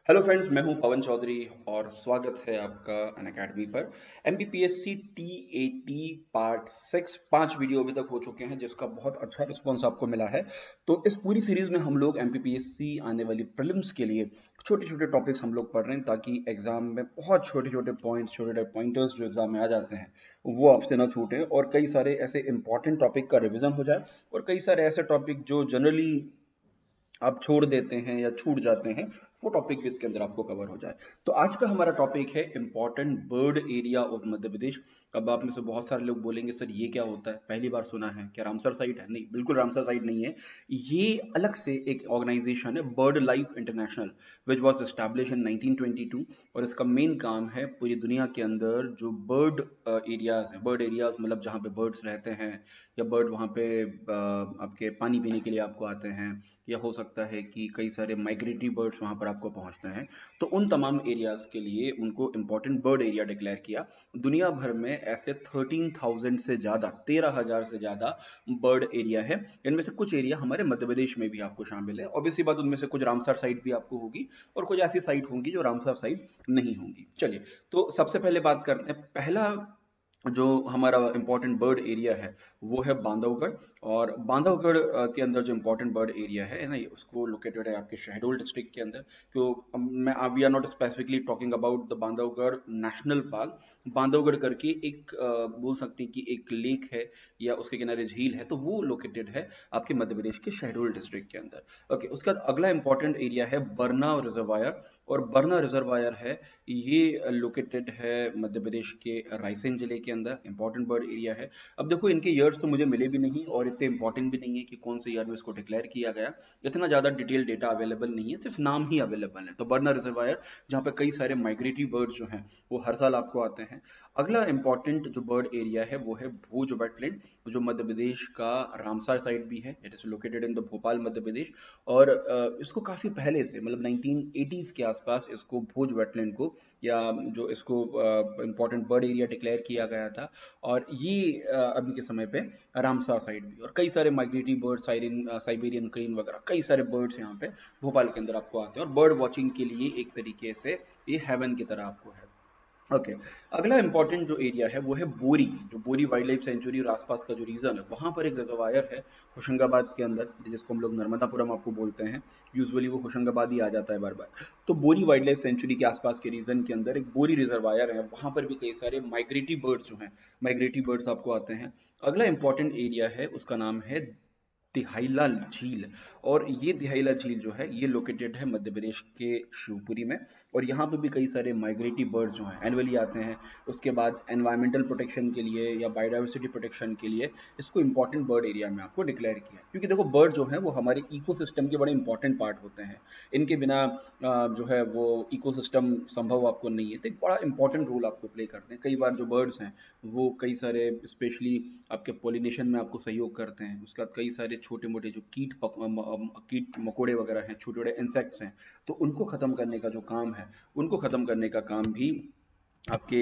Hello friends, मैं हूं पवन चौधरी और स्वागत है आपका अनअकैडमी पर। एमपीपीएससी टी80 पार्ट 6 5 वीडियो अभी तक हो चुके हैं जिसका बहुत अच्छा रिस्पांस आपको मिला है। तो इस पूरी सीरीज में हम लोग एमपीपीएससी आने वाली प्रीलिम्स के लिए छोटे छोटे टॉपिक्स हम लोग पढ़ रहे हैं ताकि एग्जाम में बहुत छोटे छोटे पॉइंट्स, छोटे छोटे पॉइंटर्स जो एग्जाम में आ जाते हैं वो आपसे ना छूटे और कई सारे ऐसे इंपॉर्टेंट टॉपिक का रिवीजन हो जाए और कई सारे ऐसे टॉपिक जो जनरली आप छोड़ देते हैं या छूट जाते हैं वो टॉपिक भी इसके अंदर आपको कवर हो जाए। तो आज का हमारा टॉपिक है important bird area of Madhya Pradesh. अब आप में से बहुत सारे लोग बोलेंगे सर ये क्या होता है, पहली बार सुना है, क्या रामसर साइट है? नहीं, बिल्कुल रामसर साइट नहीं है। ये अलग से एक ऑर्गेनाइजेशन है, bird life international, which was establish in 1922। और इसका मेन काम है पूरी दुनिया के अंदर जो बर्ड एरियाज हैं, बर्ड एरियाज मतलब जहाँ पे बर्ड्स रहते हैं या बर्ड वहाँ पे आपके पानी पीने के लिए आपको आते हैं, या हो सकता है कि कई सारे माइग्रेटरी बर्ड्स वहाँ पर आपको पहुँचते हैं, तो उन तमाम एरियाज के लिए उनको इम्पोर्टेंट बर्ड एरिया डिक्लेयर किया। दुनिया भर में ऐसे 13,000 से ज़्यादा, 13,000 से ज़्यादा बर्ड एरिया है। इनमें से कुछ एरिया हमारे मध्य प्रदेश में भी आपको शामिल है। ऑब्वियसली बात, उनमें से कुछ रामसर साइट भी आपको होगी और कुछ ऐसी साइट होंगी जो रामसर साइट नहीं होंगी। चलिए, तो सबसे पहले बात करते हैं। पहला जो हमारा इंपॉर्टेंट बर्ड एरिया है वो है बांधवगढ़। और बांधवगढ़ के अंदर जो इंपॉर्टेंट बर्ड एरिया है ना, उसको लोकेटेड है आपके शहडोल डिस्ट्रिक्ट के अंदर। तो मैं, we are not specifically talking about the Bandhavgarh national park. Bandhavgarh करके एक बोल सकते हैं कि एक लेक है या उसके किनारे झील है, तो वो लोकेटेड है आपके मध्य प्रदेश के शहडोल डिस्ट्रिक्ट के अंदर। ओके, उसके बाद अगला इंपॉर्टेंट एरिया है बरना रिजर्वायर। और बरना रिजर्वायर है, ये लोकेटेड है मध्य प्रदेश के रायसेन जिले के अंदर। इंपॉर्टेंट बर्ड एरिया है। अब देखो, इनके ईयर्स तो मुझे मिले भी नहीं और इतने इंपॉर्टेंट भी नहीं है कि कौन से ईयर में इसको डिक्लेयर किया गया। इतना ज़्यादा डिटेल डेटा अवेलेबल नहीं है, सिर्फ नाम ही अवेलेबल है। तो बरना रिजर्वायर, जहाँ पे कई सारे माइग्रेटरी बर्ड्स जो हैं वो हर साल आपको आते हैं। अगला इंपॉर्टेंट जो बर्ड एरिया है वो है भोज वेटलैंड, जो मध्य प्रदेश का रामसर साइट भी है। It is located in the Bhopal, Madhya Pradesh. और इसको काफ़ी पहले से, मतलब 1980s के आसपास इसको भोज वेटलैंड को, या जो इसको इम्पोर्टेंट बर्ड एरिया डिक्लेयर किया गया था। और ये अभी के समय पे रामसर साइट भी, और कई सारे माइग्रेटरी बर्ड, साइबेरियन क्रेन वगैरह कई सारे बर्ड्स यहाँ पे भोपाल के अंदर आपको आते हैं और बर्ड वॉचिंग के लिए एक तरीके से ये हेवन की तरह आपको है। ओके, अगला इंपॉर्टेंट जो एरिया है वो है बोरी। जो बोरी वाइल्ड लाइफ सेंचुरी और आसपास का जो रीजन है, वहां पर एक रिजर्वायर है होशंगाबाद के अंदर, जिसको हम लोग नर्मदापुरम आपको बोलते हैं। यूजुअली वो होशंगाबाद ही आ जाता है बार बार। तो बोरी वाइल्ड लाइफ सेंचुरी के आसपास के रीजन के अंदर एक बोरी रिजर्वायर है, वहां पर भी कई सारे माइग्रेटरी बर्ड्स जो हैं, माइग्रेटरी बर्ड्स आपको आते हैं। अगला इंपॉर्टेंट एरिया है, उसका नाम है तिहाईला झील। और ये तिहाईला झील जो है ये लोकेटेड है मध्य प्रदेश के शिवपुरी में। और यहाँ पे भी कई सारे माइग्रेटरी बर्ड्स जो हैं एनुअली आते हैं। उसके बाद एनवायरमेंटल प्रोटेक्शन के लिए या बायोडाइवर्सिटी प्रोटेक्शन के लिए इसको इंपॉर्टेंट बर्ड एरिया में आपको डिक्लेयर किया है, क्योंकि देखो बर्ड जो है वो हमारे इकोसिस्टम के बड़े इंपॉर्टेंट पार्ट होते हैं। इनके बिना जो है वो इकोसिस्टम संभव आपको नहीं है। तो एक बड़ा इंपॉर्टेंट रोल आपको प्ले करते हैं। कई बार जो बर्ड्स हैं वो कई सारे स्पेशली आपके पॉलिनेशन में आपको सहयोग करते हैं। उसके बाद कई सारे छोटे मोटे जो कीट मकोड़े वगैरह हैं, छोटे छोटे इंसेक्ट्स हैं, तो उनको ख़त्म करने का जो काम है, उनको ख़त्म करने का काम भी आपके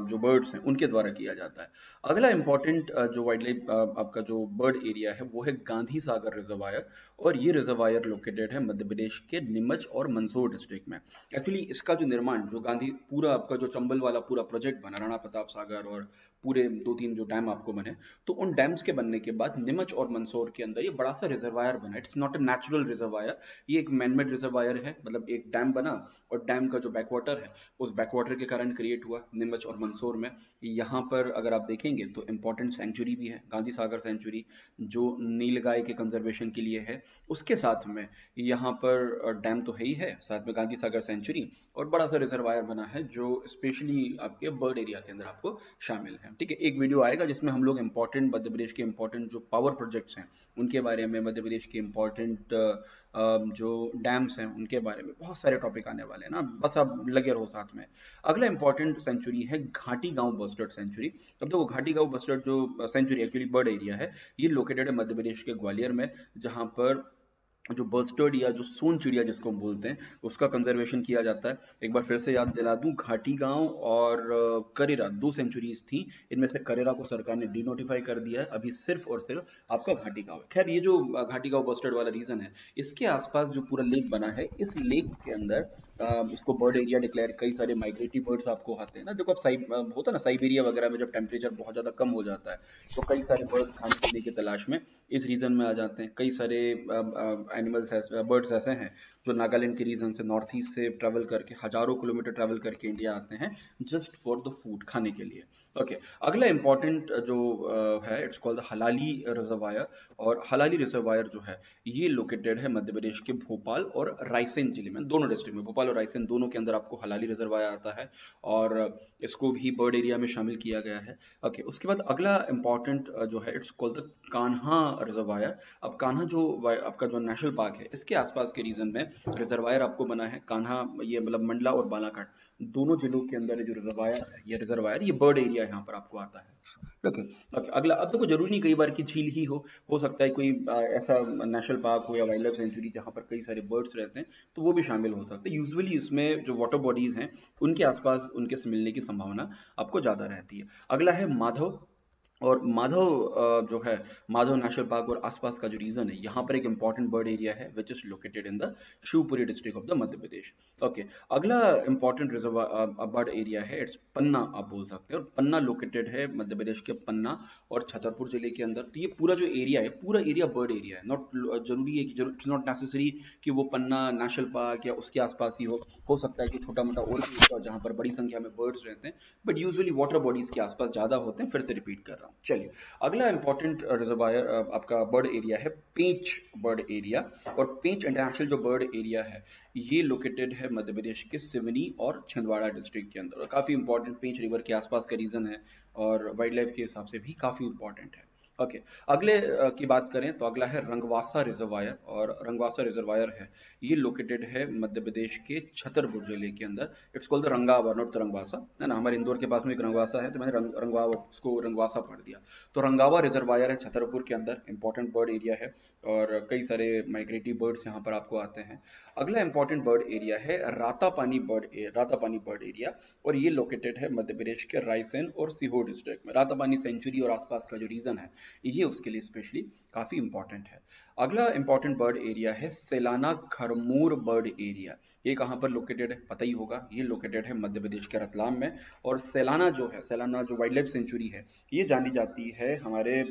जो बर्ड्स हैं उनके द्वारा किया जाता है। अगला इंपॉर्टेंट जो वाइल्ड लाइफ आपका जो बर्ड एरिया है वो है गांधी सागर रिजर्वायर। और ये रिजर्वायर लोकेटेड है मध्य प्रदेश के नीमच और मंदसौर डिस्ट्रिक्ट में। एक्चुअली इसका जो निर्माण, जो गांधी पूरा आपका जो चंबल वाला पूरा प्रोजेक्ट बना, राणा प्रताप सागर और पूरे 2-3 जो डैम आपको बने, तो उन डैम्स के बनने के बाद नीमच और मंदसौर के अंदर ये बड़ा सा रिजर्वायर बना। It's not a natural reservoir, ये एक मैनमेड रिजर्वायर है। मतलब एक डैम बना और डैम का जो बैकवाटर है उस बैकवाटर के कारण क्रिएट हुआ नीमच और मंदसौर में। यहाँ पर अगर आप देखेंगे तो इंपॉर्टेंट सेंचुरी भी है, गांधी सागर सेंचुरी, जो नीलगाय के कंजर्वेशन के लिए है। उसके साथ में यहाँ पर डैम तो है ही है, साथ में गांधी सागर सेंचुरी और बड़ा सा रिजर्वायर बना है जो स्पेशली आपके बर्ड एरिया के अंदर आपको शामिल है। ठीक है, एक वीडियो आएगा जिसमें हम लोग इंपॉर्टेंट मध्य प्रदेश के इंपॉर्टेंट जो पावर प्रोजेक्ट्स हैं उनके बारे में, मध्य प्रदेश के इंपॉर्टेंट जो डैम्स हैं उनके बारे में बहुत सारे टॉपिक आने वाले हैं ना, बस आप लगे रहो साथ में। अगला इंपॉर्टेंट सेंचुरी है घाटी गांव बस्टर्ड सेंचुरी। अब देखो, घाटी गांव बस्टर्ड जो सेंचुरी एक्चुअली बर्ड एरिया है, ये लोकेटेड है मध्य प्रदेश के ग्वालियर में, जहां पर जो बस्टर्ड या जो सोन चिड़िया जिसको हम बोलते हैं, उसका कंजर्वेशन किया जाता है। एक बार फिर से याद दिला दूं, घाटी गांव और करेरा 2 सेंचुरीज थी। इनमें से करेरा को सरकार ने डिनोटिफाई कर दिया है, अभी सिर्फ और सिर्फ आपका घाटी गांव है। खैर, ये जो घाटी गांव बस्टर्ड वाला रीजन है, इसके आसपास जो पूरा लेक बना है, इस लेक के अंदर इसको बर्ड एरिया डिक्लेयर, कई सारे माइग्रेटरी बर्ड्स आपको आते हैं ना। देखो, अब होता है ना साइबेरिया वगैरह में जब टेम्परेचर बहुत ज्यादा कम हो जाता है, तो कई सारे बर्ड्स खाने पीने की तलाश में इस रीजन में आ जाते हैं। कई सारे एनिमल्स ऐसे, बर्ड्स ऐसे हैं जो नागालैंड के रीजन से, नॉर्थ ईस्ट से ट्रैवल करके, हजारों किलोमीटर ट्रैवल करके इंडिया आते हैं जस्ट फॉर द फूड, खाने के लिए। ओके, अगला इंपॉर्टेंट जो है, it's called the Halali reservoir. और हलाली रिजर्वायर जो है, ये लोकेटेड है मध्य प्रदेश के भोपाल और रायसेन जिले में, दोनों डिस्ट्रिक्ट में, भोपाल और रायसेन दोनों के अंदर आपको हलाली रिजर्वायर आता है, और इसको भी बर्ड एरिया में शामिल किया गया है। ओके, उसके बाद अगला इंपॉर्टेंट जो है, it's called the Kanha reservoir. अब कान्हा जो आपका जो नेशनल पार्क है, इसके आसपास के रीजन में रिजर्वायर आपको बना है कान्हा, ये मतलब मंडला और बालाघाट दोनों जिलों के अंदर ये जो रिजर्वायर है, ये बर्ड एरिया यहाँ पर आपको आता है। ओके। ओके, अगला, अब देखो जरूरी नहीं कई बार की झील ही हो सकता है कोई ऐसा नेशनल पार्क हो या वाइल्ड लाइफ सेंचुरी जहाँ पर कई सारे बर्ड्स रहते हैं, तो वो भी शामिल हो सकते हैं। यूजुअली इसमें जो वाटर बॉडीज हैं, उनके आसपास उनके से मिलने की संभावना आपको ज्यादा रहती है। अगला है माधव। और माधव जो है, माधव नेशनल पार्क और आसपास का जो रीजन है, यहाँ पर एक इंपॉर्टेंट बर्ड एरिया है which is located in the Shivpuri district of the Madhya Pradesh. Okay, अगला इंपॉर्टेंट रिजर्व बर्ड एरिया है, इट्स पन्ना, आप बोल सकते हैं। और पन्ना लोकेटेड है मध्य प्रदेश के पन्ना और छतरपुर जिले के अंदर। तो ये पूरा जो एरिया है, पूरा एरिया बर्ड एरिया है। नॉट जरूरी है कि, इट्स नॉट नेसेसरी कि वो पन्ना नेशनल पार्क या उसके आसपास ही हो सकता है कि छोटा मोटा और भी होगा जहाँ पर बड़ी संख्या में बर्ड्स रहते हैं, बट यूजुअली वाटर बॉडीज के आसपास ज्यादा होते हैं। फिर से रिपीट कर रहा हूँ। चलिए, अगला इंपॉर्टेंट रिजर्वायर आपका बर्ड एरिया है पेंच बर्ड एरिया। और पेंच इंटरनेशनल जो बर्ड एरिया है, ये लोकेटेड है मध्य प्रदेश के सिवनी और छिंदवाड़ा डिस्ट्रिक्ट के अंदर। और काफी इंपॉर्टेंट, पेंच रिवर के आसपास का रीजन है, और वाइल्ड लाइफ के हिसाब से भी काफी इंपॉर्टेंट है। ओके, अगले की बात करें तो अगला है रंगवासा रिजर्वायर। और रंगवासा रिजर्वायर है, ये लोकेटेड है मध्य प्रदेश के छतरपुर जिले के अंदर। इट्स कॉल्ड द रंगावा, नॉट द रंगवासा, है ना। हमारे इंदौर के पास में एक रंगवासा है, तो मैंने रंगवावा, उसको रंगवासा पढ़ दिया। तो रंगावा रिजर्वायर है छतरपुर के अंदर, इंपॉर्टेंट बर्ड एरिया है, और कई सारे माइग्रेटरी बर्ड्स यहाँ पर आपको आते हैं। अगला इंपॉर्टेंट बर्ड एरिया है रातापानी बर्ड एरिया। और ये लोकेटेड है मध्य प्रदेश के रायसेन और सीहोर डिस्ट्रिक्ट में। रातापानी सेंचुरी और आसपास का जो रीजन है, ये उसके लिए स्पेशली काफी इंपॉर्टेंट है। अगला इंपॉर्टेंट बर्ड एरिया है सेलाना खरमूर बर्ड एरिया। ये कहाँ पर लोकेटेड है, पता ही होगा, ये लोकेटेड है मध्य प्रदेश के रतलाम में। और सेलाना जो है, सेलाना जो वाइल्ड लाइफ सेंचुरी है, ये जानी जाती है हमारे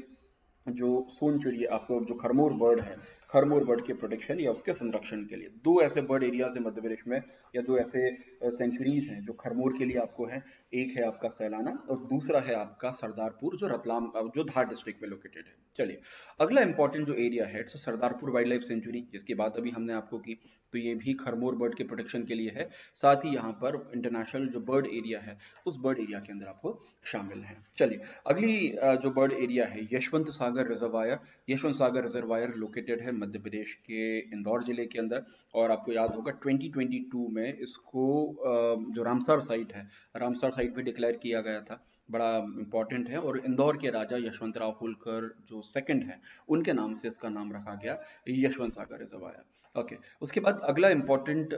जो सोन चिड़िया, आपको जो खरमोर बर्ड है, खरमोर बर्ड के प्रोटेक्शन या उसके संरक्षण के लिए। दो ऐसे बर्ड एरियाज है मध्य प्रदेश में, या दो ऐसे सेंचुरीज हैं जो खरमोर के लिए आपको है। एक है आपका सैलाना, और दूसरा है आपका सरदारपुर, जो रतलाम, जो धार डिस्ट्रिक्ट में लोकेटेड है। चलिए, अगला इंपॉर्टेंट जो एरिया है, it's Sardarpur wild life sanctuary, जिसकी बात अभी हमने आपको की। तो ये भी खरमोर बर्ड के प्रोटेक्शन के लिए है। साथ ही यहाँ पर इंटरनेशनल जो बर्ड एरिया है, उस बर्ड एरिया के अंदर आपको शामिल है। चलिए, अगली जो बर्ड एरिया है, यशवंत सागर रिजर्वायर। यशवंत सागर रिजर्वायर लोकेटेड है मध्य प्रदेश के इंदौर जिले के अंदर। और आपको याद होगा 2022 में इसको जो रामसर साइट है, रामसर साइट भी डिक्लेयर किया गया था। बड़ा इंपॉर्टेंट है, और इंदौर के राजा यशवंतराव होलकर जो सेकंड है, उनके नाम से इसका नाम रखा गया, यशवंत सागर रिजर्वायर। ओके, उसके बाद अगला इंपॉर्टेंट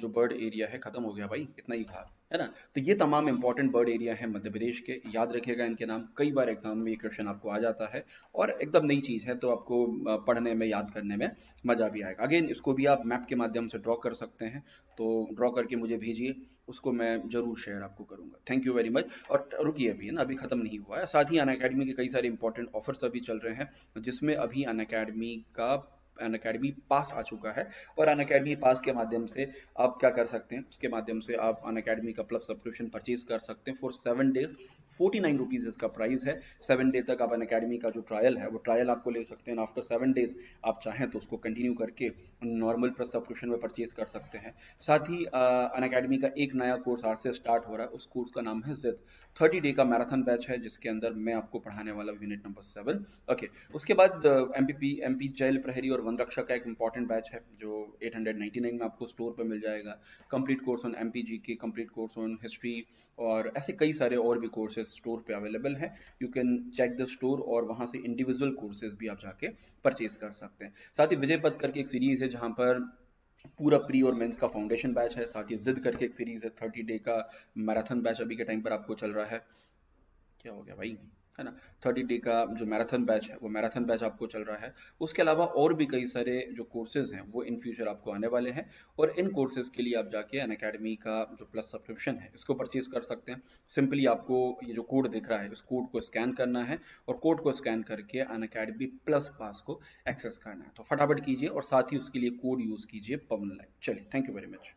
जो बर्ड एरिया है, खत्म हो गया भाई, इतना ही था, है ना। तो ये तमाम इंपॉर्टेंट बर्ड एरिया है मध्य प्रदेश के, याद रखिएगा इनके नाम, कई बार एग्जाम में ये क्वेश्चन आपको आ जाता है, और एकदम नई चीज है, तो आपको पढ़ने में, याद करने में मजा भी आएगा। अगेन, इसको भी आप मैप के माध्यम से ड्रॉ कर सकते हैं, तो ड्रॉ करके मुझे भेजिए, उसको मैं जरूर शेयर आपको करूंगा। Thank you very much. और रुकिए, अभी है ना, अभी खत्म नहीं हुआ है, साथ ही अनअकैडमी के कई सारे इंपॉर्टेंट ऑफर्स अभी चल रहे हैं, जिसमें अभी अनअकैडमी पास आ चुका है। और अनअकैडमी पास के माध्यम से आप क्या कर सकते हैं, उसके माध्यम से आप अनअकैडमी का प्लस सब्सक्रिप्शन परचेज कर सकते हैं फॉर 7 डेज। 49 रुपीज इसका प्राइस है। 7 डे तक आप अनअकैडमी का जो ट्रायल है, वो ट्रायल आपको ले सकते हैं। आफ्टर 7 डेज आप चाहें तो उसको कंटिन्यू करके नॉर्मल प्लस सब्सक्रिप्शन में परचेज कर सकते हैं। साथ ही अनअकैडमी का एक नया कोर्स आज से स्टार्ट हो रहा है, उस कोर्स का नाम है जिद। 30 डे का मैराथन बैच है, जिसके अंदर मैं आपको पढ़ाने वाला यूनिट नंबर 7। ओके, उसके बाद एमपी जैल प्रहरी और वनरक्षा का एक इंपॉर्टेंट बैच है जो 899 में आपको स्टोर पे मिल जाएगा। कंप्लीट कोर्स ऑन एमपीजी की, कंप्लीट कोर्स ऑन हिस्ट्री और ऐसे कई सारे और भी कोर्सेज स्टोर पे अवेलेबल हैं। You can check the store और वहाँ से इंडिविजुअल कोर्सेज भी आप जाके परचेज कर सकते हैं। साथ ही विजय पथ करके एक सीरीज है जहाँ पर पूरा प्री और मेंस का फाउंडेशन बैच है। साथ ही जिद करके एक सीरीज है 30 डे का मैराथन बैच अभी के टाइम पर आपको चल रहा है। क्या हो गया भाई, है ना। 30 डे का जो मैराथन बैच है वो मैराथन बैच आपको चल रहा है। उसके अलावा और भी कई सारे जो कोर्सेज हैं वो इन फ्यूचर आपको आने वाले हैं और इन कोर्सेज के लिए आप जाके अनअकैडमी का जो प्लस सब्सक्रिप्शन है इसको परचेज कर सकते हैं। सिंपली आपको ये जो कोड दिख रहा है इस कोड को स्कैन करना है और कोड को स्कैन करके अनअकैडमी प्लस पास को एक्सेस करना है। तो फटाफट कीजिए और साथ ही उसके लिए कोड यूज कीजिए पवन लाइव। चलिए, थैंक यू वेरी मच।